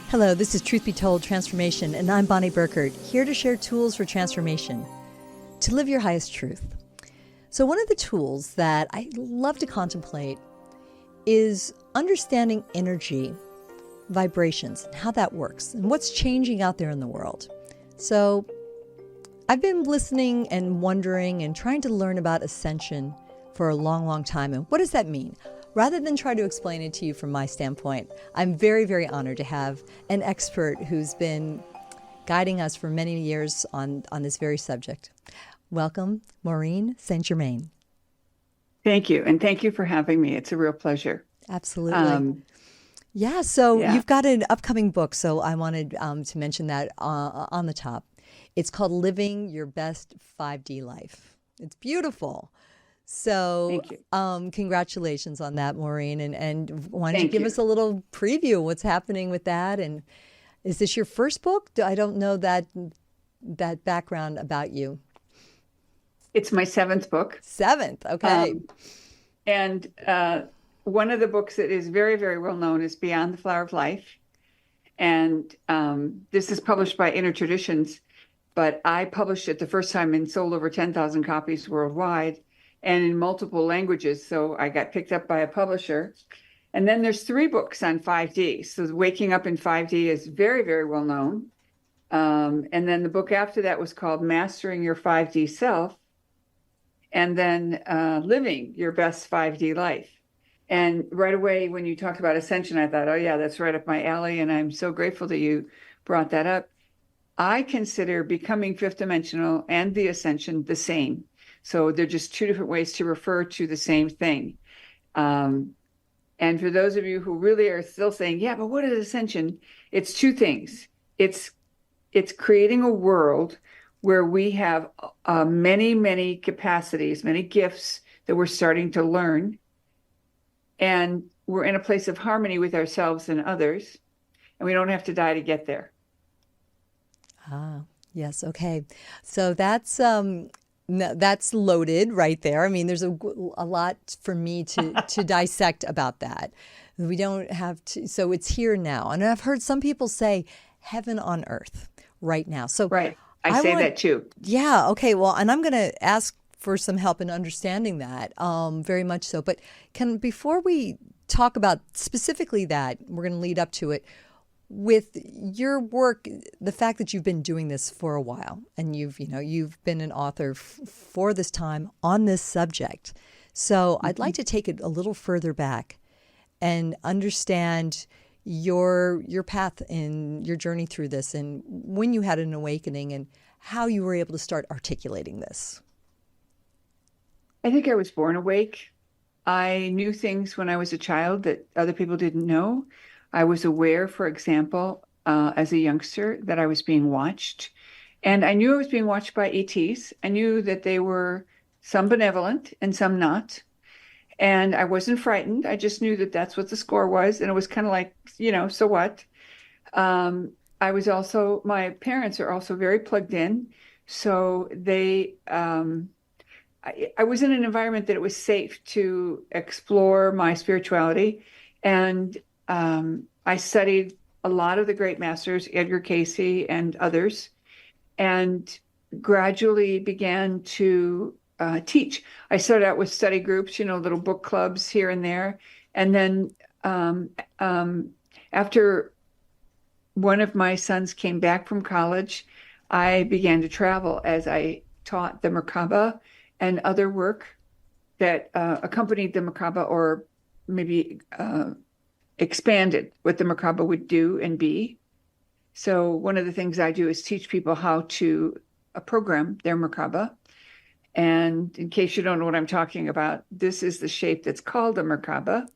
Hello, this is Truth Be Told Transformation, and I'm Bonnie Burkert, here to share tools for transformation, to live your highest truth. So one of the tools that I love to contemplate is understanding energy, vibrations, and how that works, and what's changing out there in the world. So I've been listening and wondering and trying to learn about ascension for a long, long time, and what does that mean? Rather than try to explain it to you from my standpoint, I'm very, very honored to have an expert who's been guiding us for many years on this very subject. Welcome, Maureen St. Germain. Thank you. And thank you for having me. It's a real pleasure. Absolutely. You've got an upcoming book, so I wanted to mention that on the top. It's called Living Your Best 5D Life. It's beautiful. So congratulations on that, Maureen. And why don't you give us a little preview of what's happening with that? And is this your first book? I don't know that background about you. It's my seventh book. Seventh, okay. And one of the books that is very, very well known is Beyond the Flower of Life. And this is published by Inner Traditions, but I published it the first time and sold over 10,000 copies worldwide and in multiple languages. So I got picked up by a publisher. And then there's 3 books on 5D. So Waking Up in 5D is very, very well known. And then the book after that was called Mastering Your 5D Self. And then Living Your Best 5D Life. And right away, when you talked about ascension, I thought, oh yeah, that's right up my alley. And I'm so grateful that you brought that up. I consider becoming fifth dimensional and the ascension the same. So they're just 2 different ways to refer to the same thing. And for those of you who really are still saying, yeah, but what is ascension? It's 2 things. It's creating a world where we have many, many capacities, many gifts that we're starting to learn. And we're in a place of harmony with ourselves and others. And we don't have to die to get there. Ah, yes. Okay. So that's loaded right there. I mean, there's a lot for me to dissect about that. We don't have to, so it's here now. And I've heard some people say heaven on earth right now. So right. I say that too. Yeah. Okay. Well, and I'm going to ask for some help in understanding that, very much so. But before we talk about specifically that, we're going to lead up to it. With your work, the fact that you've been doing this for a while, and you've been an author for this time on this subject. So I'd like to take it a little further back and understand your path and your journey through this, and when you had an awakening and how you were able to start articulating this. I think I was born awake. I knew things when I was a child that other people didn't know. I was aware, for example, as a youngster, that I was being watched. And I knew I was being watched by ETs. I knew that they were some benevolent and some not. And I wasn't frightened. I just knew that that's what the score was. And it was kind of like, so what? My parents are also very plugged in. So I was in an environment that it was safe to explore my spirituality. And I studied a lot of the great masters, Edgar Cayce and others, and gradually began to teach. I started out with study groups, little book clubs here and there. And then after one of my sons came back from college, I began to travel as I taught the Macaba and other work that accompanied the Macaba, or maybe expanded what the Macaba would do and be. So one of the things I do is teach people how to program their Macaba. And in case you don't know what I'm talking about, this is the shape that's called a Macaba.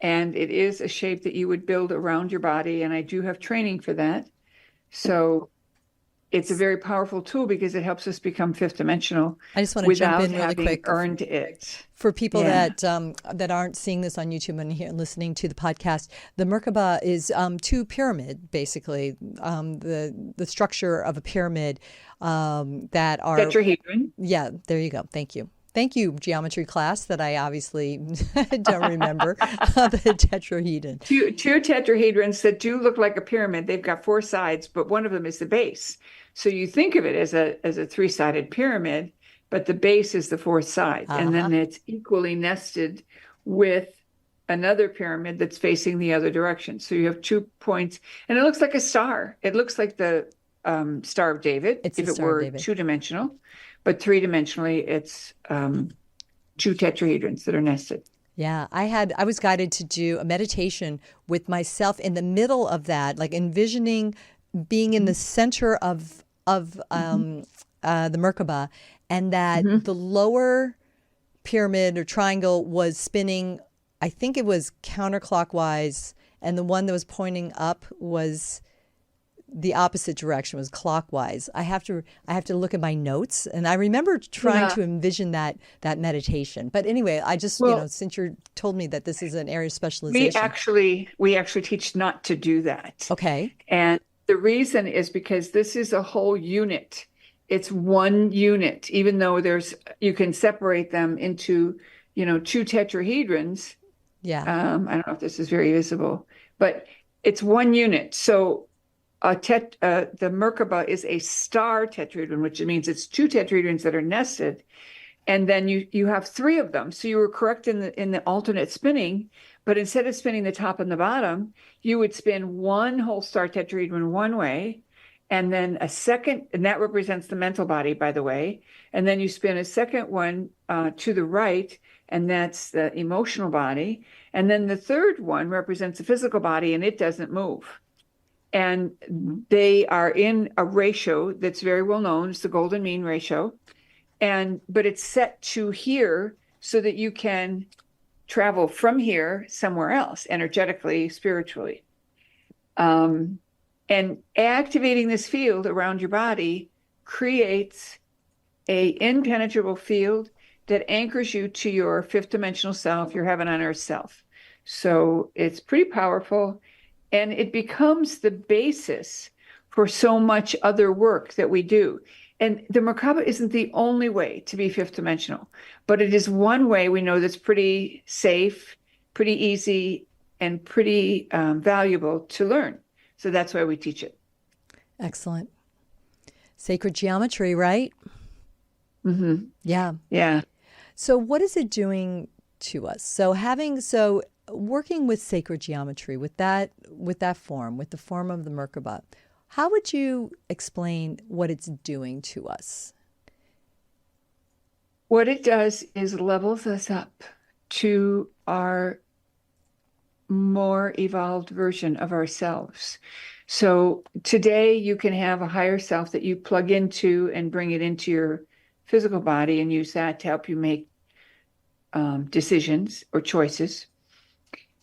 And it is a shape that you would build around your body. And I do have training for that. So it's a very powerful tool because it helps us become fifth dimensional. I just want to jump in really quick. Earned it. For people that aren't seeing this on YouTube and here listening to the podcast, the Merkaba is 2 pyramid, basically, the structure of a pyramid that are tetrahedron. Yeah, there you go. Thank you. Thank you, geometry class that I obviously don't remember, the tetrahedron. Two tetrahedrons that do look like a pyramid. They've got four sides, but one of them is the base. So you think of it as a three-sided pyramid, but the base is the fourth side. And then it's equally nested with another pyramid that's facing the other direction. So you have 2 points, and it looks like a star. It looks like the Star of David if it were two-dimensional, but three-dimensionally it's two tetrahedrons that are nested. Yeah, I was guided to do a meditation with myself in the middle of that, like envisioning being in the center of the Merkaba, and that the lower pyramid or triangle was spinning, I think it was counterclockwise, and the one that was pointing up was the opposite direction, was clockwise. I have to look at my notes, and I remember trying to envision that meditation. But anyway, I just, since you told me that this is an area of specialization. We actually teach not to do that. Okay. And the reason is because this is a whole unit. It's one unit, even though you can separate them into, two tetrahedrons. Yeah. I don't know if this is very visible, but it's one unit. So the Merkaba is a star tetrahedron, which means it's two tetrahedrons that are nested. And then you have three of them. So you were correct in the alternate spinning, but instead of spinning the top and the bottom, you would spin one whole star tetrahedron one way, and then a second, and that represents the mental body, by the way. And then you spin a second one to the right, and that's the emotional body. And then the third one represents the physical body, and it doesn't move. And they are in a ratio that's very well known. It's the golden mean ratio. But it's set to here so that you can travel from here somewhere else, energetically, spiritually. And activating this field around your body creates an impenetrable field that anchors you to your fifth dimensional self, your heaven on earth self. So it's pretty powerful, and it becomes the basis for so much other work that we do. And the Merkaba isn't the only way to be fifth dimensional, but it is one way we know that's pretty safe, pretty easy, and pretty valuable to learn. So that's why we teach it. Excellent. Sacred geometry, right? Mm-hmm. Yeah. Yeah. So what is it doing to us? So working with sacred geometry, with that form, with the form of the Merkaba, how would you explain what it's doing to us? What it does is levels us up to our more evolved version of ourselves. So today you can have a higher self that you plug into and bring it into your physical body and use that to help you make decisions or choices.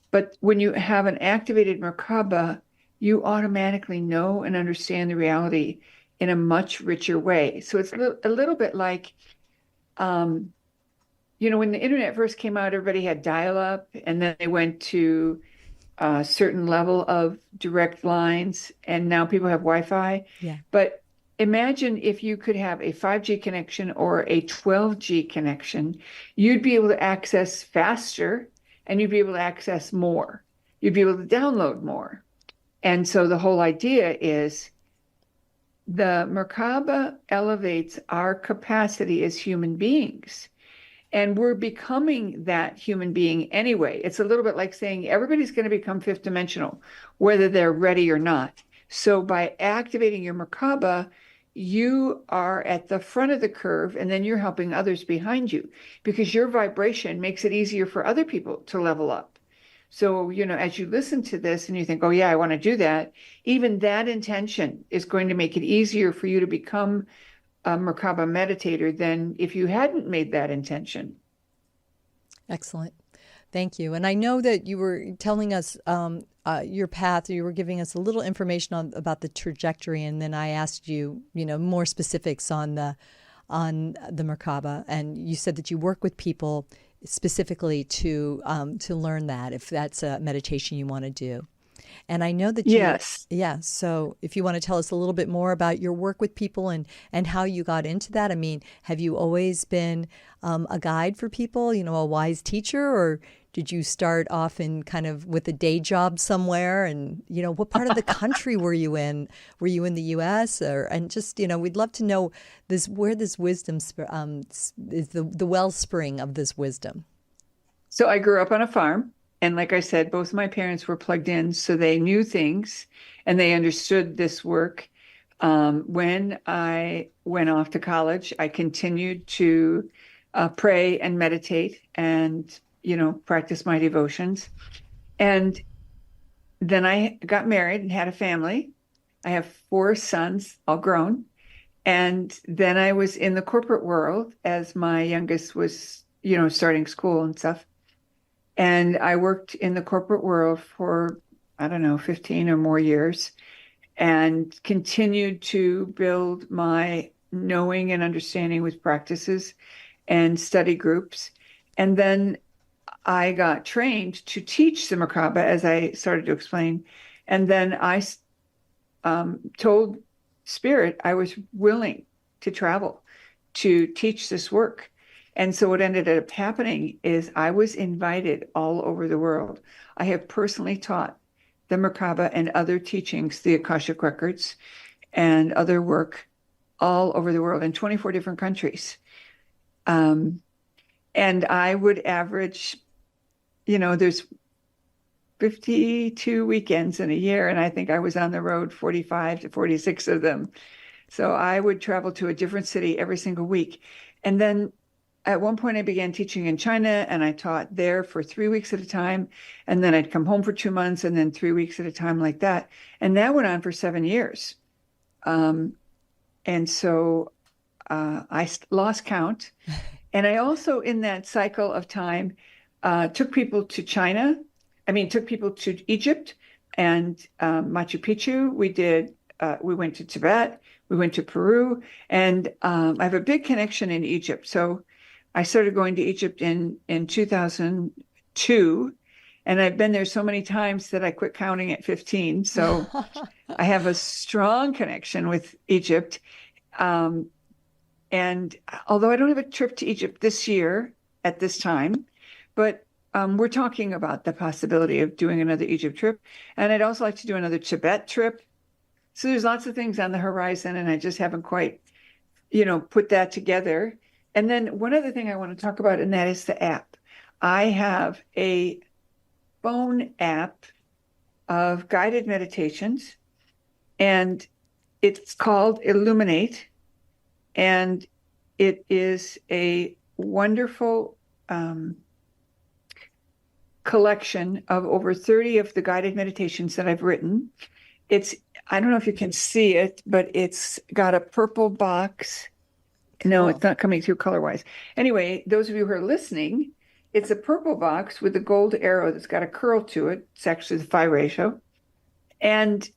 But when you have an activated Merkaba, you automatically know and understand the reality in a much richer way. So it's a little bit like, when the internet first came out, everybody had dial-up, and then they went to a certain level of direct lines, and now people have Wi-Fi. Yeah. But imagine if you could have a 5G connection or a 12G connection, you'd be able to access faster, and you'd be able to access more. You'd be able to download more. And so the whole idea is the Merkaba elevates our capacity as human beings. And we're becoming that human being anyway. It's a little bit like saying everybody's going to become fifth dimensional, whether they're ready or not. So by activating your Merkaba, you are at the front of the curve, and then you're helping others behind you, because your vibration makes it easier for other people to level up. So, as you listen to this and you think, oh yeah, I want to do that, even that intention is going to make it easier for you to become a Merkaba meditator than if you hadn't made that intention. Excellent. Thank you. And I know that you were telling us your path. You were giving us a little information about the trajectory, and then I asked you, more specifics on the Merkaba, and you said that you work with people specifically to learn that, if that's a meditation you want to do. And I know that you, Yes. yeah. So if you want to tell us a little bit more about your work with people and how you got into that, I mean, have you always been a guide for people, a wise teacher, or did you start off in kind of with a day job somewhere? And, what part of the country were you in? Were you in the US and just, we'd love to know where this wisdom is the wellspring of this wisdom. So I grew up on a farm. And like I said, both my parents were plugged in, so they knew things and they understood this work. When I went off to college, I continued to pray and meditate and, practice my devotions. And then I got married and had a family. I have 4 sons, all grown. And then I was in the corporate world as my youngest was, starting school and stuff. And I worked in the corporate world for, I don't know, 15 or more years and continued to build my knowing and understanding with practices and study groups. And then I got trained to teach the Macaba, as I started to explain. And then I told Spirit I was willing to travel to teach this work. And so what ended up happening is I was invited all over the world. I have personally taught the Macaba and other teachings, the Akashic Records and other work all over the world in 24 different countries. And I would average, there's 52 weekends in a year, and I think I was on the road 45 to 46 of them. So I would travel to a different city every single week. And then at one point I began teaching in China, and I taught there for 3 weeks at a time. And then I'd come home for 2 months and then 3 weeks at a time like that. And that went on for 7 years. And so I lost count. And I also, in that cycle of time, took people to took people to Egypt and Machu Picchu. We went to Tibet, we went to Peru, and I have a big connection in Egypt. So I started going to Egypt in 2002, and I've been there so many times that I quit counting at 15. So I have a strong connection with Egypt. And although I don't have a trip to Egypt this year at this time, but we're talking about the possibility of doing another Egypt trip. And I'd also like to do another Tibet trip. So there's lots of things on the horizon, and I just haven't quite, put that together. And then one other thing I want to talk about, and that is the app. I have a phone app of guided meditations, and it's called Illuminate. And it is a wonderful collection of over 30 of the guided meditations that I've written. I don't know if you can see it, but it's got a purple box. No, Cool. it's not coming through color-wise. Anyway, those of you who are listening, it's a purple box with a gold arrow that's got a curl to it. It's actually the phi ratio. And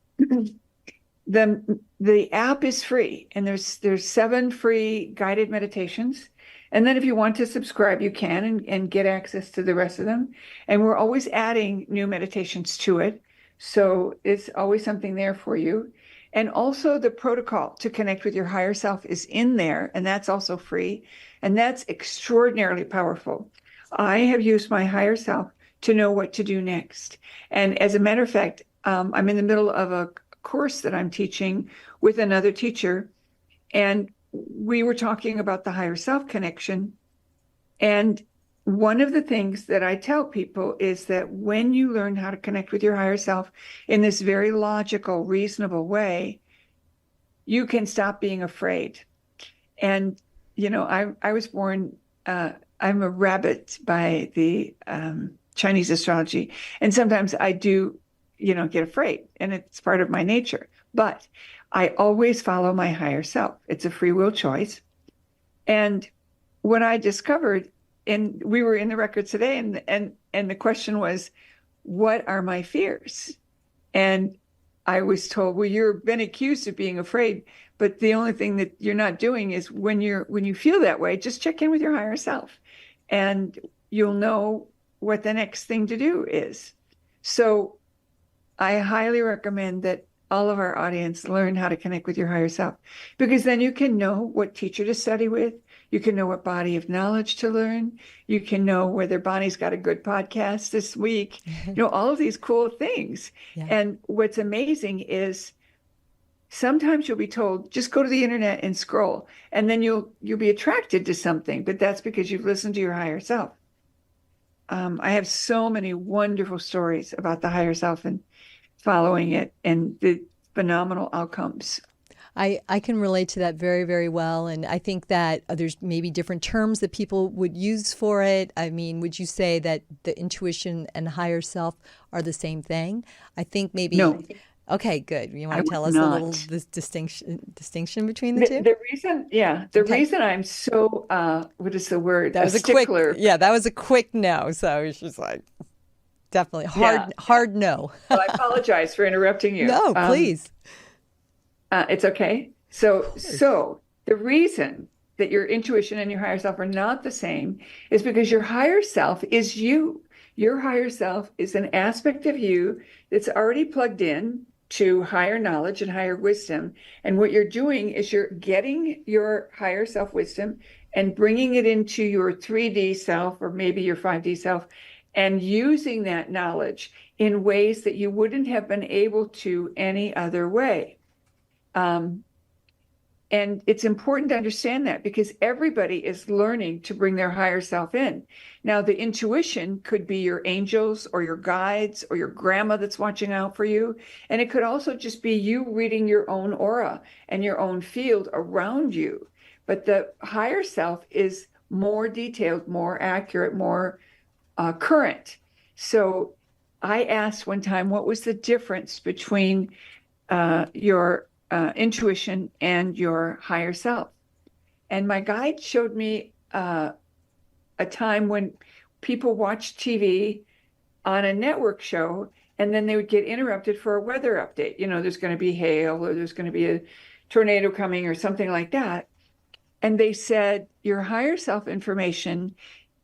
the app is free, and there's 7 free guided meditations. And then if you want to subscribe, you can and get access to the rest of them. And we're always adding new meditations to it. So it's always something there for you. And also the protocol to connect with your higher self is in there, and that's also free. And that's extraordinarily powerful. I have used my higher self to know what to do next. And as a matter of fact, I'm in the middle of a course that I'm teaching with another teacher, and we were talking about the higher self connection. And one of the things that I tell people is that when you learn how to connect with your higher self in this very logical, reasonable way, you can stop being afraid. And, I was born, I'm a rabbit by the Chinese astrology. And sometimes I do, get afraid, and it's part of my nature. But I always follow my higher self. It's a free will choice. And what I discovered, and we were in the records today, and the question was, what are my fears? And I was told, well, you've been accused of being afraid, but the only thing that you're not doing is when you feel that way, just check in with your higher self, and you'll know what the next thing to do is. So I highly recommend that all of our audience learn how to connect with your higher self, because then you can know what teacher to study with. You can know what body of knowledge to learn. You can know whether Bonnie's got a good podcast this week, all of these cool things. Yeah. And what's amazing is sometimes you'll be told, just go to the internet and scroll, and then you'll be attracted to something, but that's because you've listened to your higher self. I have so many wonderful stories about the higher self and following it and the phenomenal outcomes. I can relate to that very, very well. And I think that there's maybe different terms that people would use for it. I mean, would you say that the intuition and higher self are the same thing? I think maybe. No, Okay, good. You I want to would tell us a little not. this distinction between the two? The reason, yeah, the Okay. reason I'm so, what is the word? That A was a quick, stickler. yeah, that was a quick no. So it's just like definitely Yeah. hard no. Well, I apologize for interrupting you. No, please. It's okay. So the reason that your intuition and your higher self are not the same is because your higher self is you. Your higher self is an aspect of you that's already plugged in to higher knowledge and higher wisdom. And what you're doing is you're getting your higher self wisdom and bringing it into your 3D self, or maybe your 5D self, and using that knowledge in ways that you wouldn't have been able to any other way. And it's important to understand that, because everybody is learning to bring their higher self in. Now, the intuition could be your angels or your guides or your grandma that's watching out for you. And it could also just be you reading your own aura and your own field around you. But the higher self is more detailed, more accurate, more current. So I asked one time, what was the difference between your intuition and your higher self? And my guide showed me a time when people watched TV on a network show, and then they would get interrupted for a weather update. There's going to be hail, or there's going to be a tornado coming, or something like that. And they said, your higher self information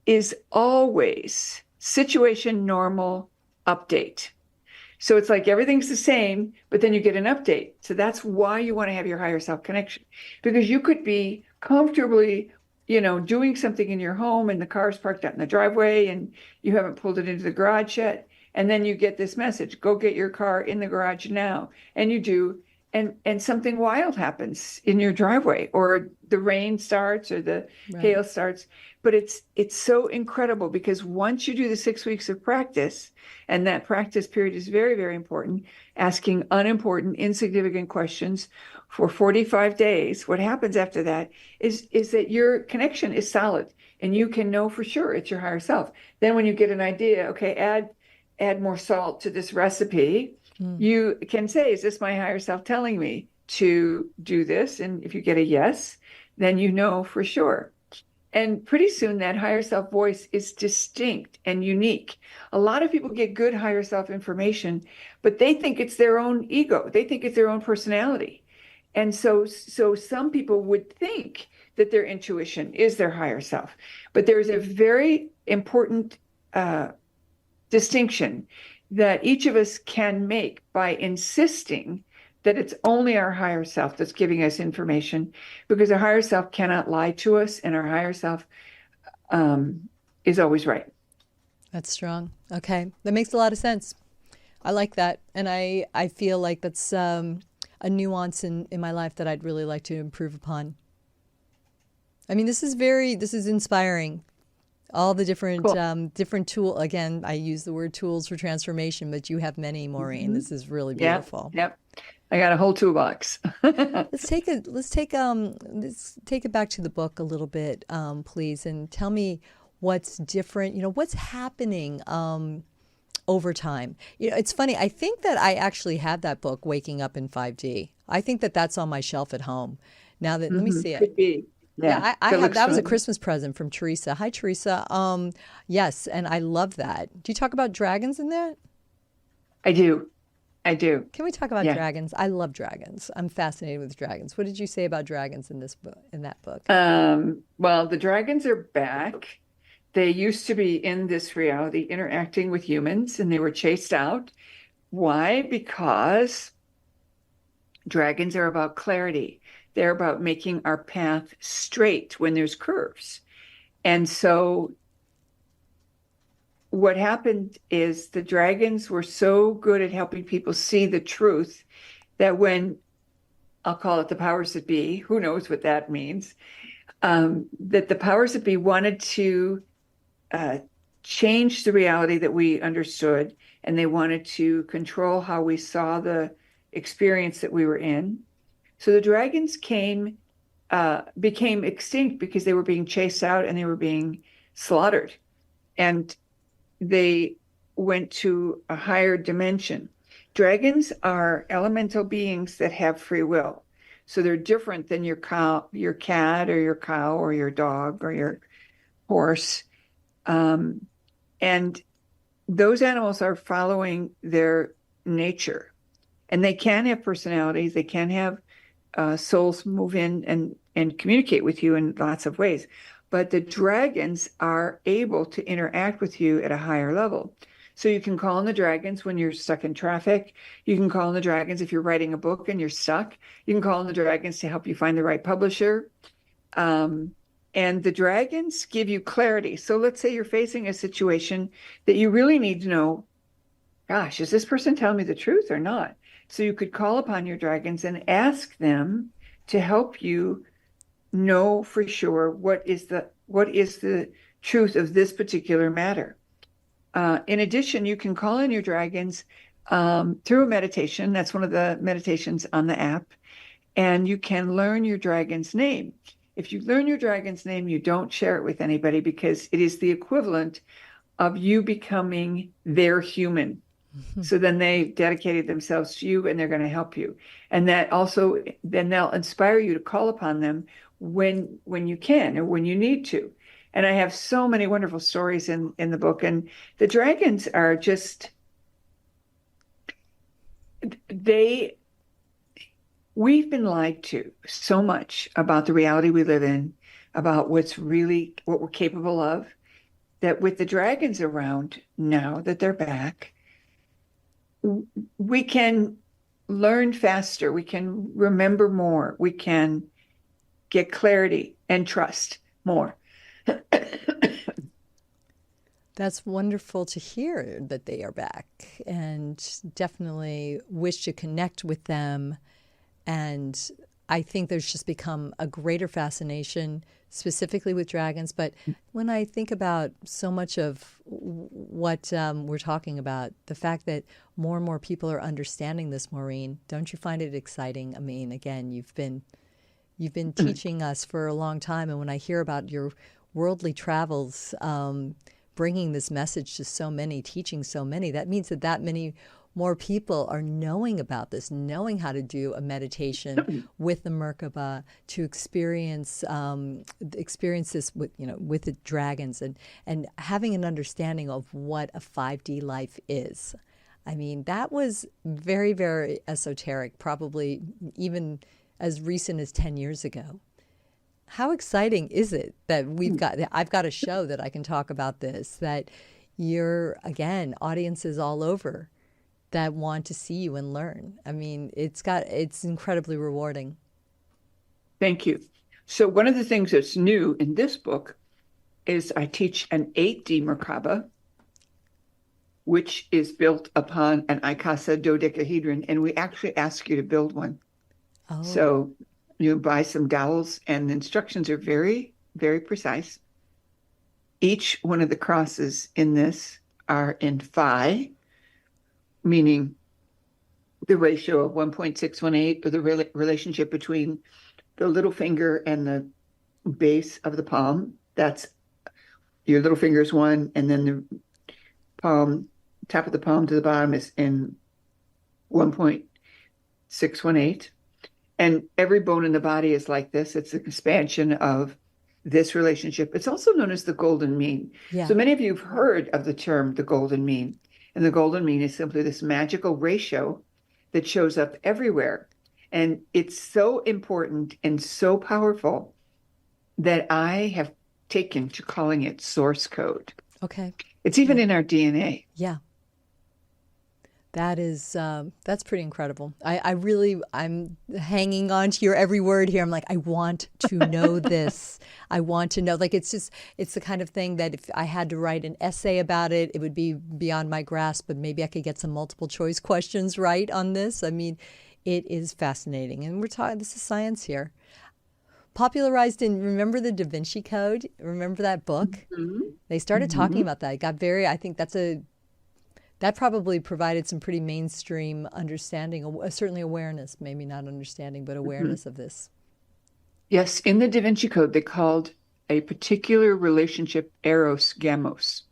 is always situation normal update. So it's like everything's the same, but then you get an update. So that's why you want to have your higher self connection, because you could be comfortably, doing something in your home and the car's parked out in the driveway and you haven't pulled it into the garage yet. And then you get this message, go get your car in the garage now. And you do. And something wild happens in your driveway, or the rain starts, or the hail starts. But it's so incredible, because once you do the 6 weeks of practice, and that practice period is very, very important, asking unimportant, insignificant questions for 45 days, what happens after that is that your connection is solid, and you can know for sure it's your higher self. Then when you get an idea, okay, add more salt to this recipe, you can say, is this my higher self telling me to do this? And if you get a yes, then you know for sure. And pretty soon that higher self voice is distinct and unique. A lot of people get good higher self information, but they think it's their own ego. They think it's their own personality. And so some people would think that their intuition is their higher self. But there is a very important distinction that each of us can make by insisting that it's only our higher self that's giving us information, because our higher self cannot lie to us, and our higher self is always right. That's strong. Okay. That makes a lot of sense. I like that. And I feel like that's a nuance in my life that I'd really like to improve upon. I mean, this is inspiring. All the different Cool. different tool. Again, I use the word tools for transformation, but you have many, Maureen. This is really beautiful. Yep. I got a whole toolbox. Let's take it back to the book a little bit, please, and tell me what's different. What's happening over time. It's funny. I think that I actually have that book, Waking Up in 5D. I think that that's on my shelf at home. Now that let me see it. Could be. Yeah, I have. That was a fun. Christmas present from Teresa. Hi, Teresa. Yes, and I love that. Do you talk about dragons in that? I do. Can we talk about Yeah. dragons? I love dragons. I'm fascinated with dragons. What did you say about dragons in this book? In that book? Well, the dragons are back. They used to be in this reality interacting with humans, and they were chased out Why? Because dragons are about clarity. They're about making our path straight when there's curves. And so what happened is the dragons were so good at helping people see the truth that when, I'll call it the powers that be, who knows what that means, that the powers that be wanted to uh, change the reality that we understood, and they wanted to control how we saw the experience that we were in. So the dragons became extinct because they were being chased out and they were being slaughtered. And they went to a higher dimension. Dragons are elemental beings that have free will. So they're different than your cat or your cow or your dog or your horse. And those animals are following their nature. And they can have personalities. They can have souls move in and communicate with you in lots of ways. But the dragons are able to interact with you at a higher level. So you can call on the dragons when you're stuck in traffic. You can call on the dragons if you're writing a book and you're stuck. You can call on the dragons to help you find the right publisher. And the dragons give you clarity. So let's say you're facing a situation that you really need to know, gosh, is this person telling me the truth or not? So you could call upon your dragons and ask them to help you know for sure what is the truth of this particular matter. In addition, you can call in your dragons through a meditation. That's one of the meditations on the app. And you can learn your dragon's name. If you learn your dragon's name, you don't share it with anybody because it is the equivalent of you becoming their human. So then they dedicated themselves to you and they're going to help you. And that also, then they'll inspire you to call upon them when you can or when you need to. And I have so many wonderful stories in the book. And the dragons are just, we've been lied to so much about the reality we live in, about what we're capable of, that with the dragons around now that they're back, we can learn faster. We can remember more. We can get clarity and trust more. That's wonderful to hear that they are back, and definitely wish to connect with them. And I think there's just become a greater fascination specifically with dragons. But when I think about so much of what we're talking about, the fact that more and more people are understanding this, Maureen, don't you find it exciting? I mean, again, you've been teaching us for a long time. And when I hear about your worldly travels, bringing this message to so many, teaching so many, that means that many more people are knowing about this, knowing how to do a meditation with the Macaba to experience this with the dragons, and having an understanding of what a 5D life is. I mean, that was very, very esoteric, probably even as recent as 10 years ago. How exciting is it that I've got a show that I can talk about this, that you're, again, audiences all over that want to see you and learn. I mean, it's incredibly rewarding. Thank you. So one of the things that's new in this book is I teach an 8D Macaba, which is built upon an Icasa dodecahedron, and we actually ask you to build one. Oh. So you buy some dowels, and the instructions are very, very precise. Each one of the crosses in this are in phi, meaning the ratio of 1.618, or the relationship between the little finger and the base of the palm. That's your little finger is 1, and then the palm, top of the palm to the bottom is in 1.618. And every bone in the body is like this. It's an expansion of this relationship. It's also known as the golden mean. Yeah. So many of you have heard of the term the golden mean. And the golden mean is simply this magical ratio that shows up everywhere. And it's so important and so powerful that I have taken to calling it source code. Okay. It's even in our DNA. Yeah. That's pretty incredible. I'm hanging on to your every word here. I'm like, I want to know this. I want to know. Like, it's the kind of thing that if I had to write an essay about it, it would be beyond my grasp, but maybe I could get some multiple choice questions right on this. I mean, it is fascinating. And this is science here. Popularized in, remember the Da Vinci Code? Remember that book? Mhm. They started talking Mhm. about that. It got I think that probably provided some pretty mainstream understanding, certainly awareness, maybe not understanding, but Mhm. awareness of this. Yes, in the Da Vinci Code, they called a particular relationship eros gamos.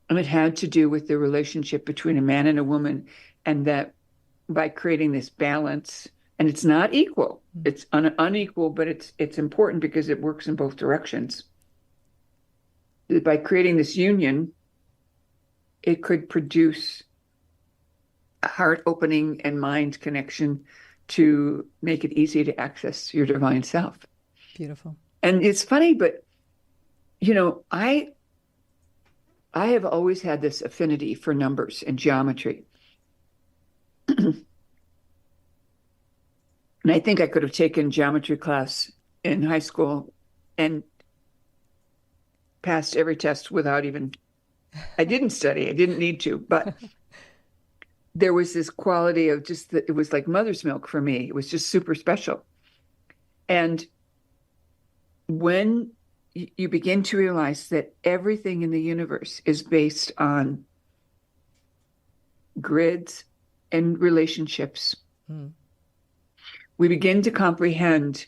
And it had to do with the relationship between a man and a woman, and that by creating this balance, and it's not equal, it's unequal, but it's important because it works in both directions. By creating this union, it could produce a heart opening and mind connection to make it easy to access your divine self. Beautiful. And it's funny, but you know, I have always had this affinity for numbers and geometry. And I think I could have taken geometry class in high school and passed every test without even, I didn't study, I didn't need to, but there was this quality of just that it was like mother's milk for me. It was just super special. And when you begin to realize that everything in the universe is based on grids and relationships, Mm. we begin to comprehend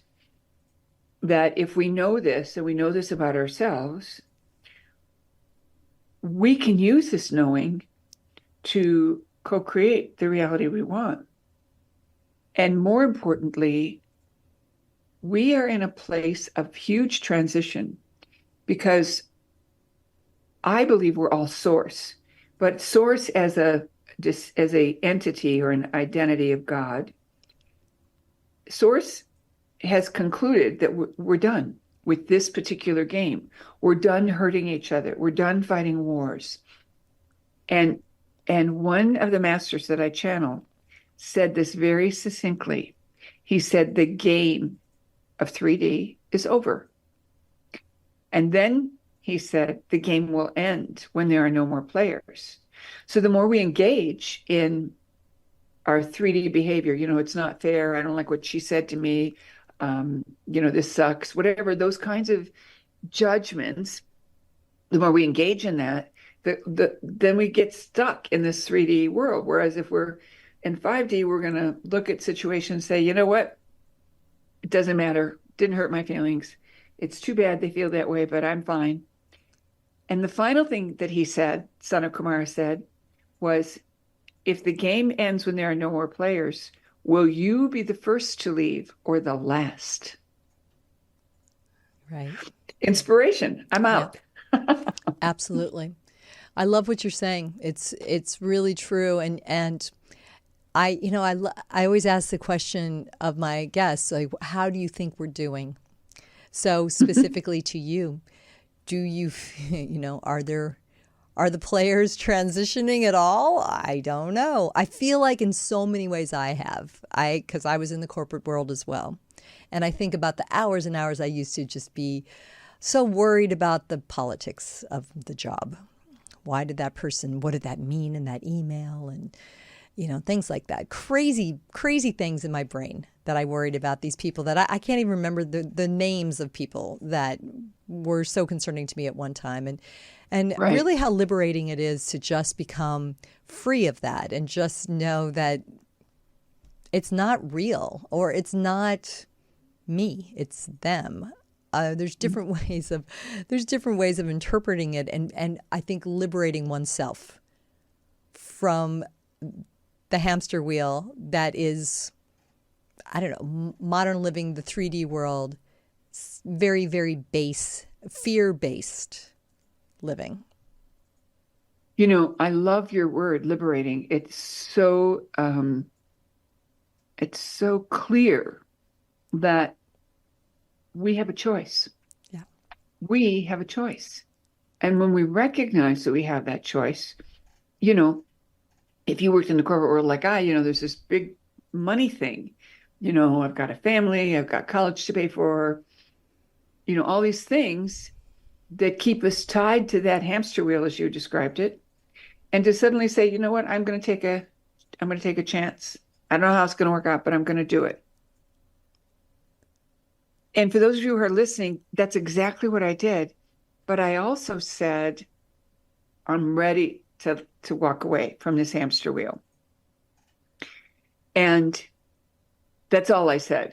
that if we know this and we know this about ourselves, we can use this knowing to co-create the reality we want. And more importantly, we are in a place of huge transition because I believe we're all source, but source as a entity or an identity of God. Source has concluded that we're done with this particular game. We're done hurting each other. We're done fighting wars. And one of the masters that I channel said this very succinctly. He said the game of 3D is over. And then he said the game will end when there are no more players. So the more we engage in our 3D behavior, it's not fair. I don't like what she said to me. This sucks, whatever, those kinds of judgments, the more we engage in that, then we get stuck in this 3D world. Whereas if we're in 5D, we're going to look at situations and say, you know what? It doesn't matter. Didn't hurt my feelings. It's too bad they feel that way, but I'm fine. And the final thing that he said, Sana Kumara said, was if the game ends when there are no more players, will you be the first to leave or the last? Right. Inspiration. I'm Yeah, out. absolutely. I love what you're saying. It's really true. And I always ask the question of my guests, like, how do you think we're doing? So specifically to you, do you, are the players transitioning at all? I don't know. I feel like in so many ways because I was in the corporate world as well. And I think about the hours and hours I used to just be so worried about the politics of the job. What did that mean in that email? And, things like that. Crazy, crazy things in my brain that I worried about, these people that I can't even remember the names of people that were so concerning to me at one time. And Right. really how liberating it is to just become free of that and just know that it's not real or it's not me, it's them. There's different ways of interpreting it, and I think liberating oneself from the hamster wheel that is, I don't know, modern living, the 3D world, very, very base, fear-based living. I love your word, liberating. It's so clear that we have a choice. Yeah. We have a choice. And when we recognize that we have that choice, you know, if you worked in the corporate world like there's this big money thing. I've got a family, I've got college to pay for, all these things that keep us tied to that hamster wheel, as you described it. And to suddenly say, you know what, I'm going to take a chance. I don't know how it's going to work out, but I'm going to do it. And for those of you who are listening, that's exactly what I did. But I also said, I'm ready to walk away from this hamster wheel. And that's all I said.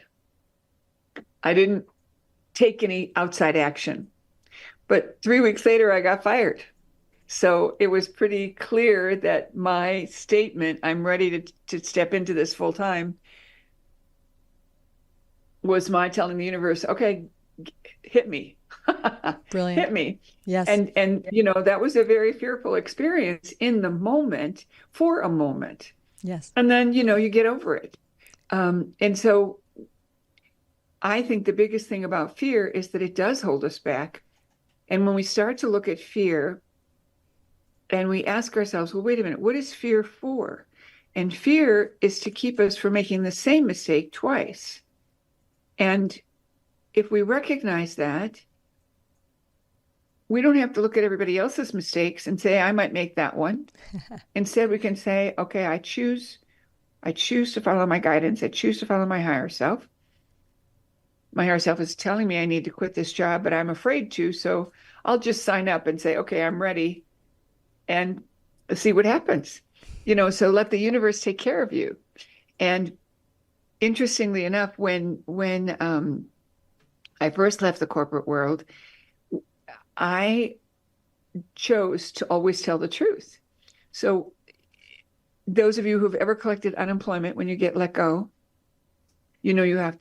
I didn't take any outside action. But 3 weeks later, I got fired. So it was pretty clear that my statement, I'm ready to step into this full time, was my telling the universe, okay, hit me. Brilliant. Hit me. Yes. And that was a very fearful experience in the moment, for a moment. Yes. And then, you get over it. And so I think the biggest thing about fear is that it does hold us back. And when we start to look at fear and we ask ourselves, well, wait a minute, what is fear for? And fear is to keep us from making the same mistake twice. And if we recognize that, we don't have to look at everybody else's mistakes and say, I might make that one. Instead, we can say, okay, I choose to follow my guidance. I choose to follow my higher self. My higher self is telling me I need to quit this job, but I'm afraid to. So I'll just sign up and say, okay, I'm ready, and see what happens. So let the universe take care of you. And interestingly enough, when I first left the corporate world, I chose to always tell the truth. So those of you who've ever collected unemployment, when you get let go, you have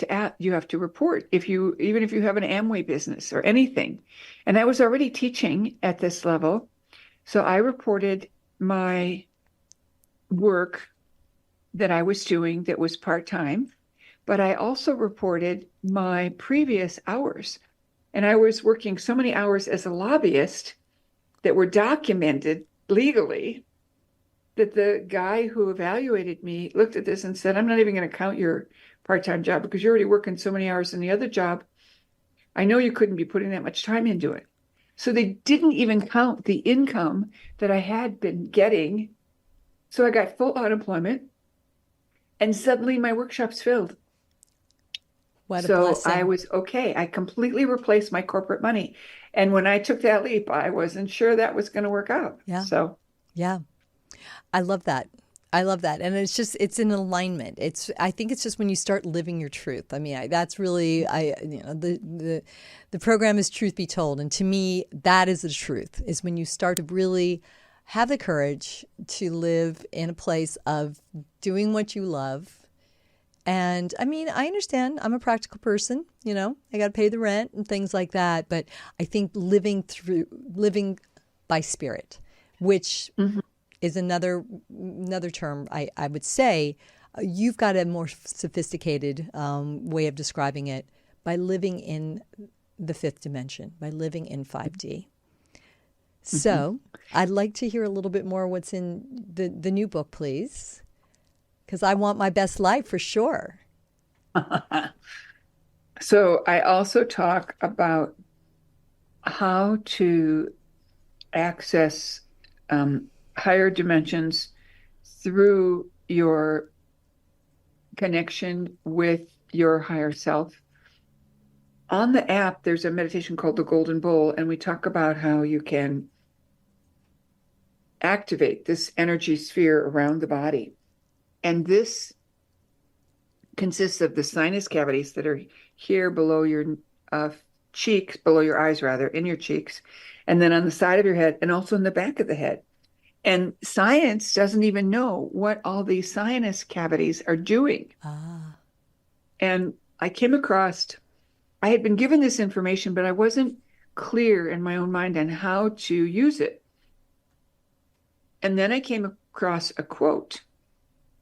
to report even if you have an Amway business or anything. And I was already teaching at this level. So I reported my work that I was doing that was part-time, but I also reported my previous hours. And I was working so many hours as a lobbyist that were documented legally that the guy who evaluated me looked at this and said, I'm not even going to count your part-time job because you're already working so many hours in the other job. I know you couldn't be putting that much time into it. So they didn't even count the income that I had been getting. So I got full unemployment, and suddenly my workshop's filled. What a so blessing. I was okay. I completely replaced my corporate money. And when I took that leap, I wasn't sure that was going to work out. Yeah. So yeah, I love that. I love that. And it's in alignment. I think it's just when you start living your truth. I mean, that's really, the program is Truth Be Told. And to me, that is the truth, is when you start to really have the courage to live in a place of doing what you love. And I mean, I understand I'm a practical person, I got to pay the rent and things like that. But I think living by spirit, which is another term I would say. You've got a more sophisticated way of describing it, by living in the fifth dimension, by living in 5D. So I'd like to hear a little bit more what's in the new book, please, because I want my best life for sure. So I also talk about how to access higher dimensions through your connection with your higher self. On the app, there's a meditation called the Golden Bowl, and we talk about how you can activate this energy sphere around the body. And this consists of the sinus cavities that are here below your cheeks, below your eyes rather, in your cheeks, and then on the side of your head, and also in the back of the head. And science doesn't even know what all these sinus cavities are doing. And I had been given this information, but I wasn't clear in my own mind on how to use it. And then I came across a quote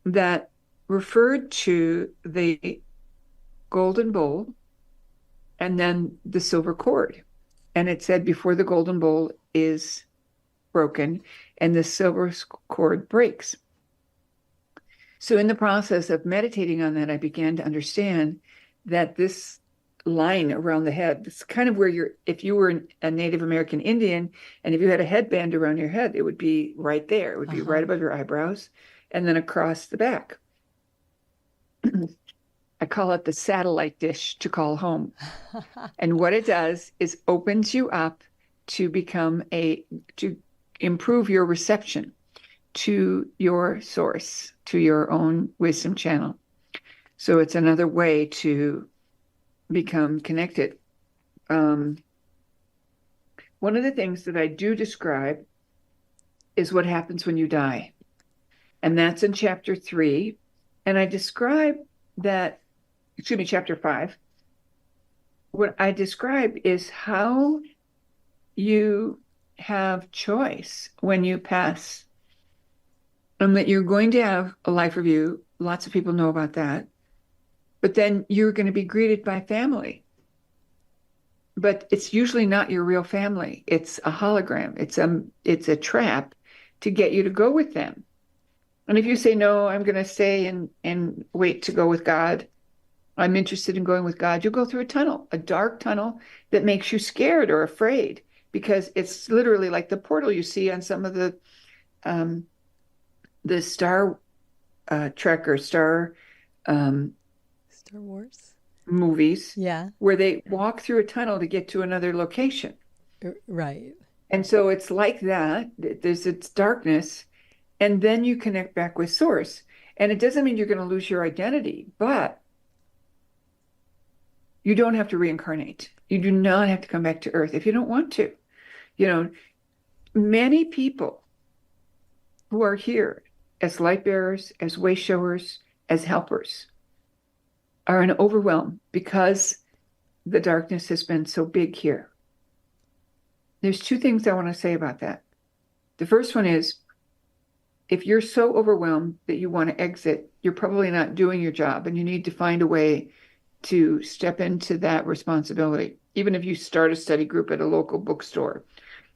that referred to the golden bowl and then the silver cord. And it said, before the golden bowl is broken and the silver cord breaks. So in the process of meditating on that, I began to understand that this line around the head, it's kind of where if you were a Native American Indian and if you had a headband around your head, it would be right there. It would be right above your eyebrows and then across the back. I call it the satellite dish to call home. And what it does is opens you up to to improve your reception to your source, to your own wisdom channel. So it's another way to become connected. One of the things that I do describe is what happens when you die. And that's in chapter 3. And I describe that, chapter 5. What I describe is how you have choice when you pass, and that you're going to have a life review. Lots of people know about that. But then you're going to be greeted by family. But it's usually not your real family. It's a hologram. It's a trap to get you to go with them. And if you say, no, I'm going to stay and wait to go with God, I'm interested in going with God, you'll go through a tunnel, a dark tunnel that makes you scared or afraid, because it's literally like the portal you see on some of the Star Trek or Star Wars movies, yeah, where they walk through a tunnel to get to another location. right. And so it's like that. There's its darkness, and then you connect back with source. And it doesn't mean you're going to lose your identity, but you don't have to reincarnate. You do not have to come back to Earth if you don't want to. You know, many people who are here as light bearers, as way showers, as helpers are in overwhelm because the darkness has been so big here. There's 2 things I want to say about that. The first one is, if you're so overwhelmed that you want to exit, you're probably not doing your job, and you need to find a way to step into that responsibility. Even if you start a study group at a local bookstore,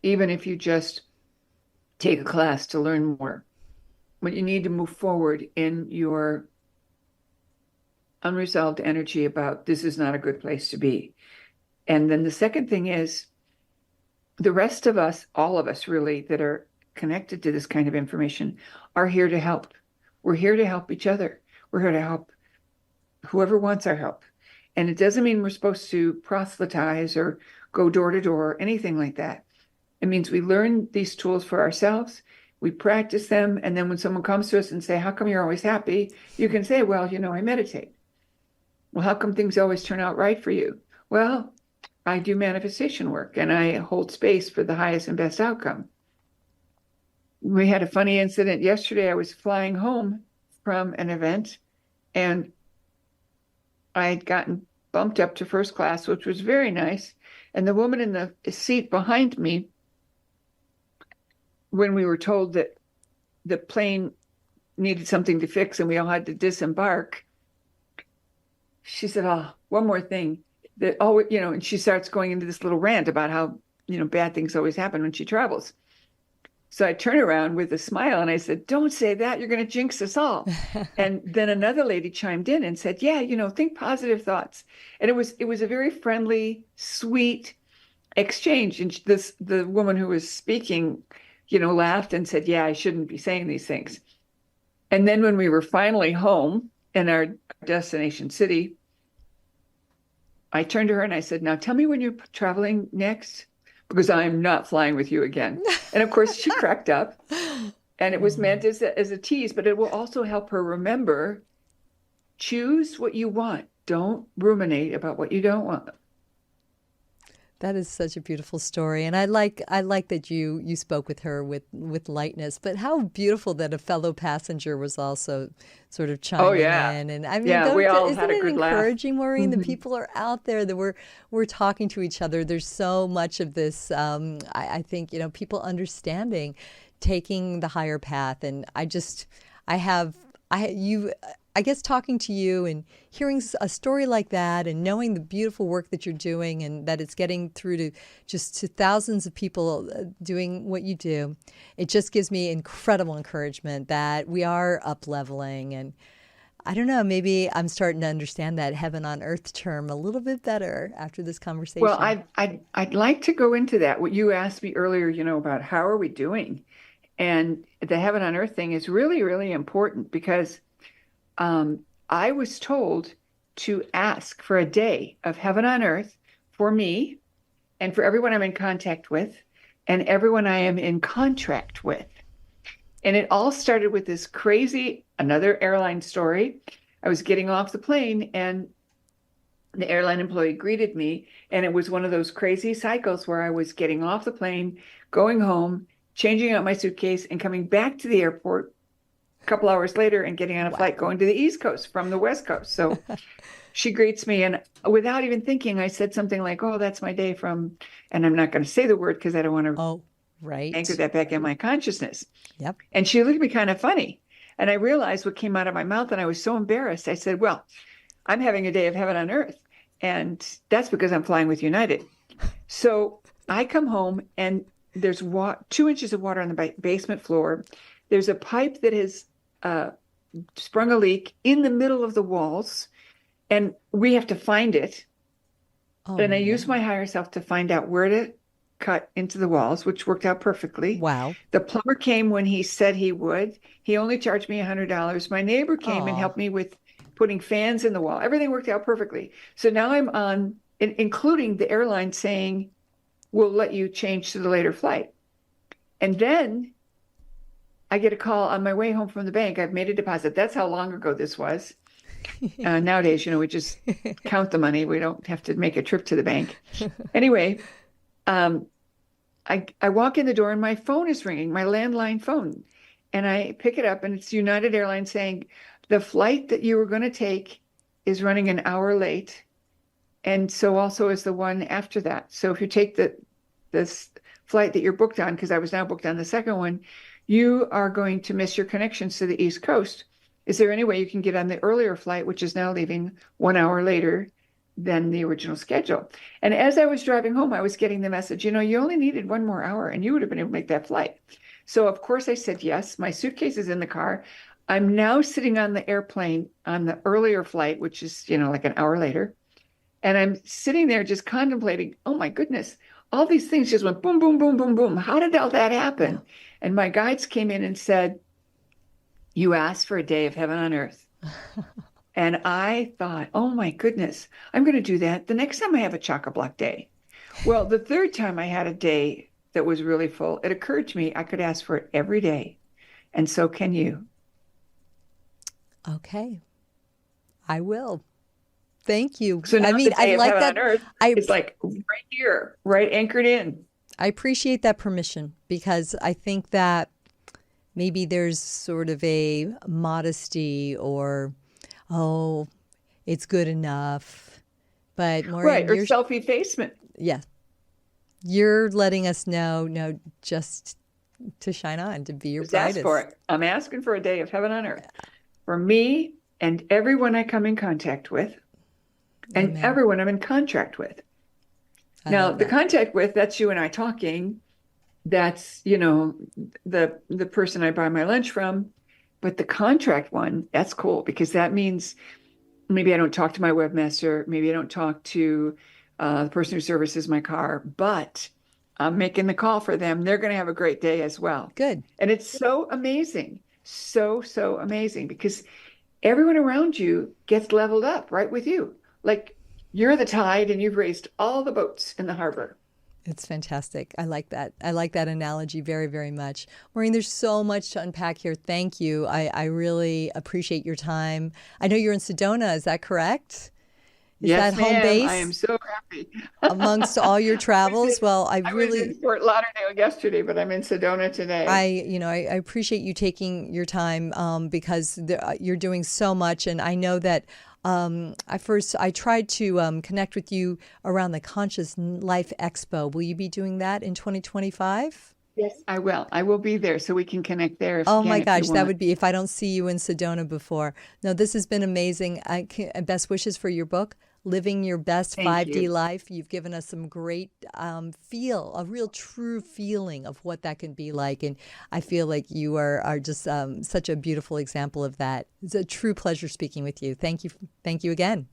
even if you just take a class to learn more, but you need to move forward in your unresolved energy about this is not a good place to be. And then the second thing is, the rest of us, all of us really, that are connected to this kind of information are here to help. We're here to help each other. We're here to help whoever wants our help. And it doesn't mean we're supposed to proselytize or go door to door or anything like that. It means we learn these tools for ourselves, we practice them, and then when someone comes to us and say, how come you're always happy? You can say, well, I meditate. Well, how come things always turn out right for you? Well, I do manifestation work and I hold space for the highest and best outcome. We had a funny incident yesterday. I was flying home from an event and I had gotten bumped up to first class, which was very nice. And the woman in the seat behind me, when we were told that the plane needed something to fix and we all had to disembark, she said, oh, one more thing. That always, and she starts going into this little rant about how, bad things always happen when she travels. So I turn around with a smile and I said, don't say that. You're going to jinx us all. And then another lady chimed in and said, yeah, think positive thoughts. And it was a very friendly, sweet exchange. And the woman who was speaking, laughed and said, yeah, I shouldn't be saying these things. And then when we were finally home in our destination city, I turned to her and I said, now tell me when you're traveling next, because I'm not flying with you again. And of course she cracked up, and it was meant as a tease, but it will also help her remember, choose what you want. Don't ruminate about what you don't want. That is such a beautiful story, and I like that you spoke with her with lightness. But how beautiful that a fellow passenger was also sort of chiming in. And I mean, we all isn't had a it good encouraging, laugh. Maureen? The people are out there that we're talking to each other. There's so much of this. I think people understanding, taking the higher path, and I guess talking to you and hearing a story like that and knowing the beautiful work that you're doing and that it's getting through to just to thousands of people doing what you do, it just gives me incredible encouragement that we are up leveling. And I don't know, maybe I'm starting to understand that heaven on earth term a little bit better after this conversation. Well, I'd like to go into that. What you asked me earlier, about how are we doing? And the heaven on earth thing is really, really important because I was told to ask for a day of heaven on earth for me and for everyone I'm in contact with and everyone I am in contract with. And it all started with this crazy, another airline story. I was getting off the plane and the airline employee greeted me. And it was one of those crazy cycles where I was getting off the plane, going home, changing out my suitcase and coming back to the airport a couple hours later and getting on a flight going to the East Coast from the West Coast. So she greets me, and without even thinking, I said something like, "Oh, that's my day from," and I'm not going to say the word because I don't want to anchor that back in my consciousness. Yep. And she looked at me kind of funny, and I realized what came out of my mouth, and I was so embarrassed. I said, "Well, I'm having a day of heaven on earth, and that's because I'm flying with United." So I come home, and there's 2 inches of water on the basement floor. There's a pipe that has sprung a leak in the middle of the walls, and we have to find it. And I used my higher self to find out where to cut into the walls, which worked out perfectly. Wow. The plumber came when he said he would. He only charged me $100. My neighbor came and helped me with putting fans in the wall. Everything worked out perfectly. So now I'm on, including the airline saying, "We'll let you change to the later flight." And then I get a call on my way home from the bank. I've made a deposit. That's how long ago this was. Nowadays, we just count the money. We don't have to make a trip to the bank. Anyway, I walk in the door and my phone is ringing, my landline phone. And I pick it up and it's United Airlines saying, "The flight that you were going to take is running an hour late. And so also is the one after that. So if you take this flight that you're booked on," because I was now booked on the second one, "you are going to miss your connections to the East Coast. Is there any way you can get on the earlier flight, which is now leaving 1 hour later than the original schedule?" And as I was driving home, I was getting the message, you only needed 1 more hour and you would have been able to make that flight. So of course I said yes. My suitcase is in the car. I'm now sitting on the airplane on the earlier flight, which is, like an hour later. And I'm sitting there just contemplating, oh my goodness, all these things just went boom, boom, boom, boom, boom. How did all that happen? Yeah. And my guides came in and said, "You asked for a day of heaven on earth." And I thought, oh my goodness, I'm going to do that the next time I have a chock-a-block day. Well, the third time I had a day that was really full, it occurred to me I could ask for it every day. And so can you. Okay. I will. Thank you. So now the day I of like heaven that. on earth is like right here, right anchored in. I appreciate that permission because I think that maybe there's sort of a modesty or, oh, it's good enough. But Maureen, right, or self-effacement. Yeah. You're letting us know, no, just to shine on, to be your brightest. Ask for it. I'm asking for a day of heaven on earth for me and everyone I come in contact with and Amen. everyone I'm in contract with. Now, the contact with, that's you and I talking. That's, the person I buy my lunch from. But the contract one, that's cool because that means maybe I don't talk to my webmaster. Maybe I don't talk to the person who services my car, but I'm making the call for them. They're going to have a great day as well. Good. And it's so amazing. So amazing because everyone around you gets leveled up right with you. Like you're the tide and you've raised all the boats in the harbor. It's fantastic. I like that. I like that analogy very, very much. Maureen, there's so much to unpack here. Thank you. I really appreciate your time. I know you're in Sedona. Is that correct? Is yes, that home base? I am so happy. Amongst all your travels? I was in Fort Lauderdale yesterday, but I'm in Sedona today. I appreciate you taking your time because you're doing so much. And I know that I tried to connect with you around the Conscious Life Expo. Will you be doing that in 2025? Yes, I will. I will be there so we can connect there if, Oh my again, if you gosh, that want. would be if I don't see you in Sedona before. No, this has been amazing. Best wishes for your book, Living Your Best Thank 5D you. Life. You've given us some great a real true feeling of what that can be like. And I feel like you are just such a beautiful example of that. It's a true pleasure speaking with you. Thank you. Thank you again.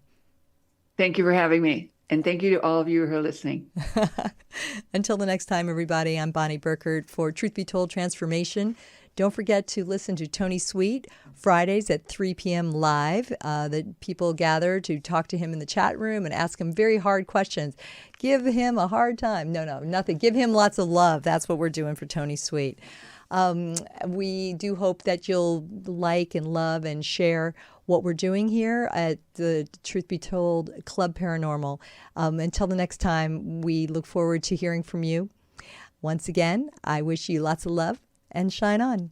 Thank you for having me. And thank you to all of you who are listening. Until the next time, everybody, I'm Bonnie Burkert for Truth Be Told Transformation. Don't forget to listen to Tony Sweet Fridays at 3 p.m. live. That people gather to talk to him in the chat room and ask him very hard questions. Give him a hard time. No, nothing. Give him lots of love. That's what we're doing for Tony Sweet. We do hope that you'll like and love and share what we're doing here at the Truth Be Told Club Paranormal. Until the next time, we look forward to hearing from you. Once again, I wish you lots of love and shine on.